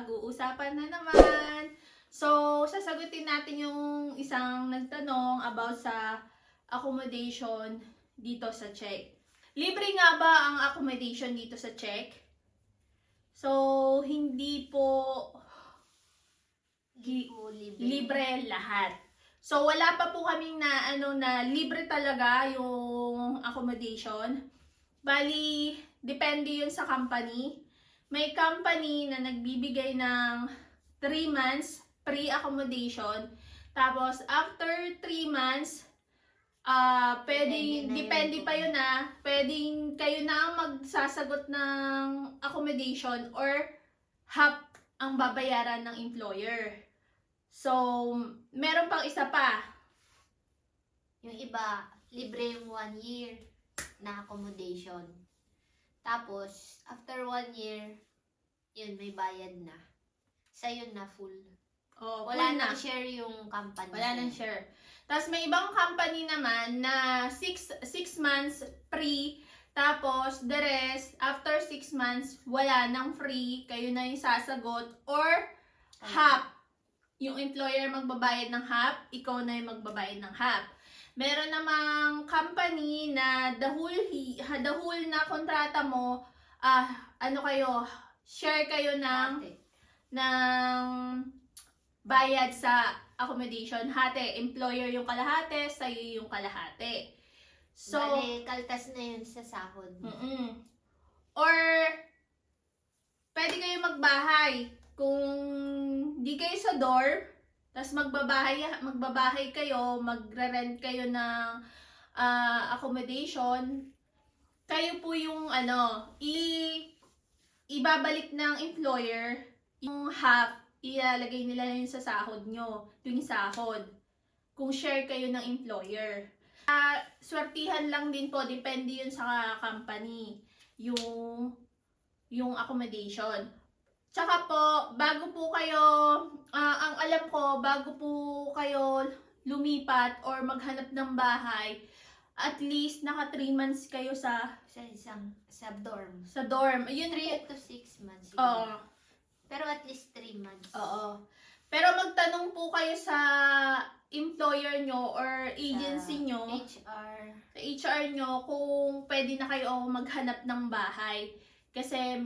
pag-uusapan na naman. So, sasagutin natin yung isang nagtanong about sa accommodation dito sa Czech. Libre nga ba ang accommodation dito sa Czech? So, hindi po libre lahat. So, wala pa po kaming na libre talaga yung accommodation. Bali, depende yun sa company. May company na nagbibigay ng 3 months free accommodation. Tapos, after 3 months, depende pa yun pwedeng kayo na ang magsasagot ng accommodation or half ang babayaran ng employer. So, meron pang isa pa. Yung iba, libre yung 1 year na accommodation. Tapos, after 1 year, yun, may bayad na. Sa'yo na full. Oh, Wala nang share yung company. Wala nang share. Tapos may ibang company naman na 6 months free. Tapos, the rest, after 6 months, wala nang free. Kayo na yung sasagot. Or, half. Yung employer magbabayad ng half, ikaw na yung magbabayad ng half. Meron namang company na the whole na kontrata mo, share kayo ng bayad sa accommodation. Hati, employer yung kalahati, sa'yo yung kalahati. So, bale, kaltas na yun sa sahod mo. Or, pwede kayo magbahay. Kung di kayo sa dorm, tapos magbabahay kayo, magre-rent kayo ng accommodation, kayo po yung ibabalik ng employer yung half, ilalagay nila yun sa sahod nyo, yung sahod. Kung share kayo ng employer. Swertihan lang din po, depende yun sa company, yung accommodation. Tsaka po, bago po kayo, ang alam ko, bago po kayo lumipat or maghanap ng bahay, at least naka 3 months kayo sa dorm. Sa dorm. Yun 3 to 6 months. Oo. Pero at least 3 months. Oo. Pero magtanong po kayo sa employer nyo or agency nyo, HR. sa HR nyo, kung pwede na kayo maghanap ng bahay. Kasi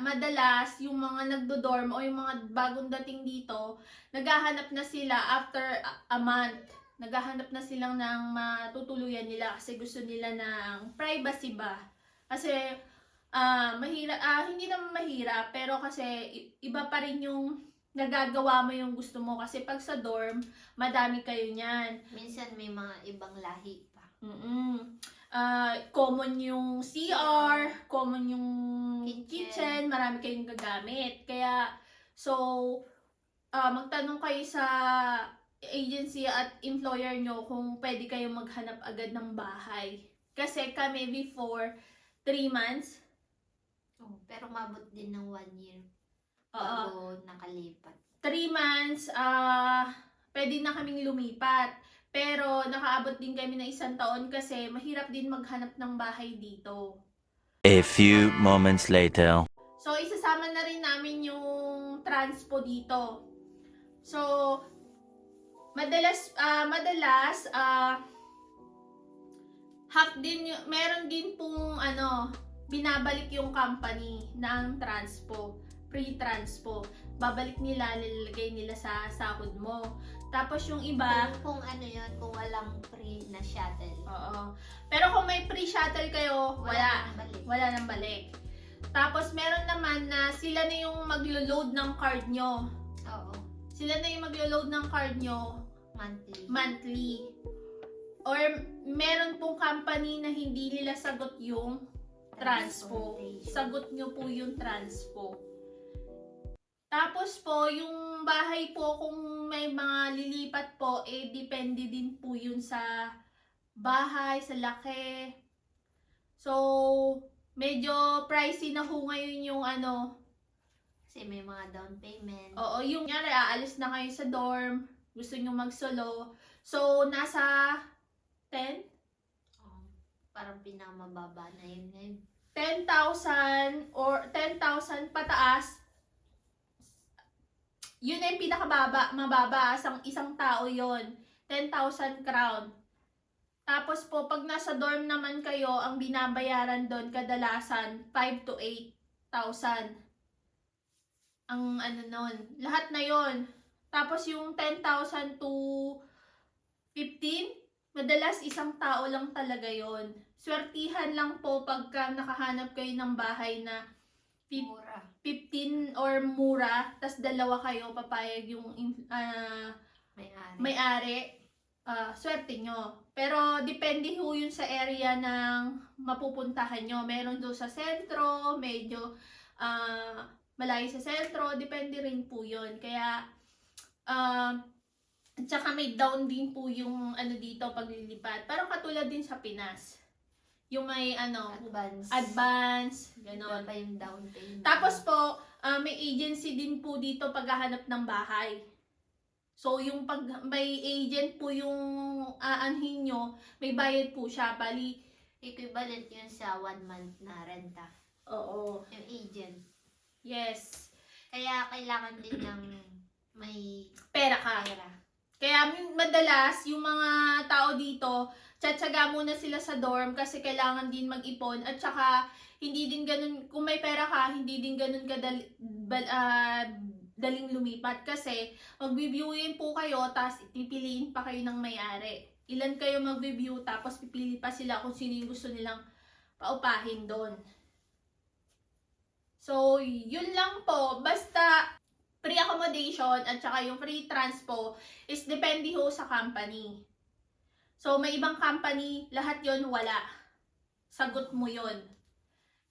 madalas yung mga nagdo-dorm o yung mga bagong dating dito, naghahanap na sila after a month. Naghahanap na silang ng matutuluyan nila kasi gusto nila ng privacy ba. Kasi hindi naman mahirap, pero kasi iba pa rin yung nagagawa mo yung gusto mo. Kasi pag sa dorm, madami kayo niyan. Minsan may mga ibang lahi pa. Common yung CR, common yung kitchen, marami kayong gagamit. Kaya, magtanong kayo sa agency at employer nyo kung pwede kayo maghanap agad ng bahay. Kasi kami before 3 months. Pero mabot din ng 1 year. Bago nakalipat. 3 months, pwede na kaming lumipat. Pero nakaabot din kami ng 1 taon kasi mahirap din maghanap ng bahay dito. A few moments later. So, isasama na rin namin yung transpo dito. So, madalas meron din pong binabalik yung company ng transpo, free transpo. Babalik nila, nilalagay nila sa sahod mo. Tapos yung iba, kung kung walang free na shuttle. Oo. Pero kung may free shuttle kayo, wala nang balik. Tapos meron naman na sila na yung maglo-load ng card nyo. Oo. Sila na yung maglo-load ng card nyo monthly. Or meron pong company na hindi nila sagot yung transpo. Sagot nyo po yung transpo. Tapos po, yung bahay po, kung may mga lilipat po, depende din po yun sa bahay, sa laki. So, medyo pricey na ho ngayon yung Kasi may mga down payment. Oo, yung aalis na kayo sa dorm, gusto nyo mag-solo. So, nasa 10? Parang pinakamababa na yun ngayon. 10,000 or 10,000 pataas Yun na yung mababa, isang tao yon 10,000 crown. Tapos po, pag nasa dorm naman kayo, ang binabayaran doon kadalasan 5 to 8,000. Ang ano nun, lahat na yon. Tapos yung 10,000 to 15, madalas isang tao lang talaga yon. Swertihan lang po pagka nakahanap kayo ng bahay na Mura. 15 or mura, tas dalawa kayo, papayag yung May-ari. may-ari, swerte nyo. Pero depende ho yun sa area ng mapupuntahan nyo. Meron doon sa sentro, medyo malayo sa sentro, depende rin po yun. Kaya, tsaka may down din po yung ano dito paglilipat. Parang katulad din sa Pinas. Yung may advance, gano'n. Iba pa yung down payment. Tapos po, may agency din po dito paghahanap ng bahay. So, yung pag may agent po yung aanhin nyo, may bayad po siya. Bali, equivalent yun sa 1 month na renta. oo. Yung agent. Yes. Kaya kailangan din ng may Pera ka. pera. Kaya madalas, yung mga tao dito, tsatsaga muna sila sa dorm kasi kailangan din mag-ipon. At saka, hindi din ganun, kung may pera ka, hindi din ganun daling lumipat. Kasi, mag-viewin po kayo, tapos pipiliin pa kayo ng may-ari. Ilan kayo mag-view, tapos pipili pa sila kung sino yung gusto nilang paupahin doon. So, yun lang po. Basta, free accommodation at saka yung free transpo is depende ho sa company. So, may ibang company, lahat yon wala. Sagot mo yon.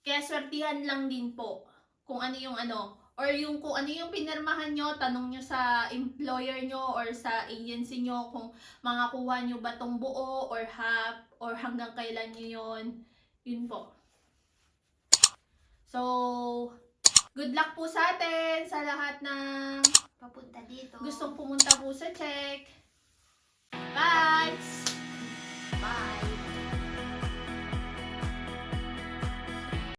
Kaya swertihan lang din po kung ano yung ano. Or yung kung ano yung pinirmahan nyo, tanong nyo sa employer nyo or sa agency nyo kung makakuha nyo ba tong buo or half or hanggang kailan nyo yon. Yun po. So, good luck po sa atin, sa lahat ng Papunta dito. gustong pumunta po sa Czech. Bye! Bye!